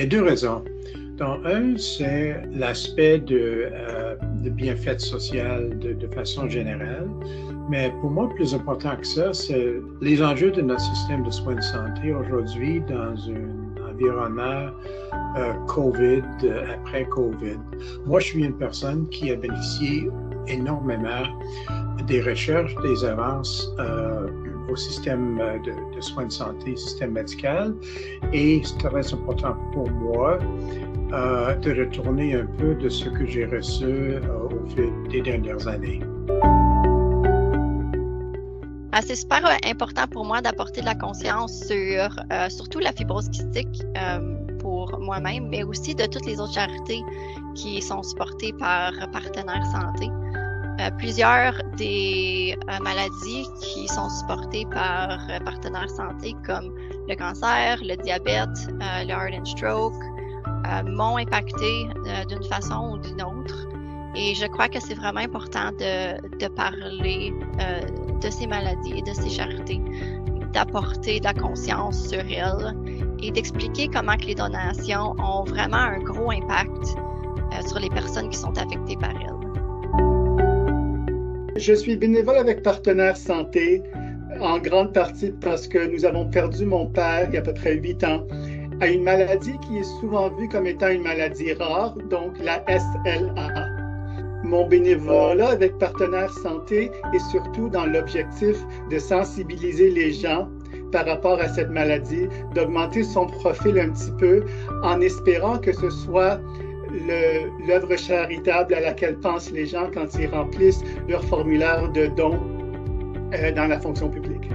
a deux raisons. Donc, un, c'est l'aspect de bienfait social de façon générale. Mais pour moi, plus important que ça, c'est les enjeux de notre système de soins de santé aujourd'hui dans un environnement COVID, après COVID. Moi, je suis une personne qui a bénéficié énormément des recherches, des avances au système de soins de santé, système médical. Et c'est très important pour moi de retourner un peu de ce que j'ai reçu au fil des dernières années. C'est super important pour moi d'apporter de la conscience sur surtout la fibrose kystique pour moi-même, mais aussi de toutes les autres charités qui sont supportées par Partenaires Santé. Plusieurs des maladies qui sont supportées par Partenaires Santé, comme le cancer, le diabète, le heart and stroke, m'ont impacté d'une façon ou d'une autre. Et je crois que c'est vraiment important de parler de ces maladies et de ces charités, d'apporter de la conscience sur elles et d'expliquer comment que les donations ont vraiment un gros impact sur les personnes qui sont affectées par elles. Je suis bénévole avec Partenaires Santé, en grande partie parce que nous avons perdu mon père il y a à peu près 8 ans à une maladie qui est souvent vue comme étant une maladie rare, donc la SLA. Mon bénévolat avec Partenaires Santé est surtout dans l'objectif de sensibiliser les gens par rapport à cette maladie, d'augmenter son profil un petit peu en espérant que ce soit l'œuvre charitable à laquelle pensent les gens quand ils remplissent leur formulaire de dons dans la fonction publique.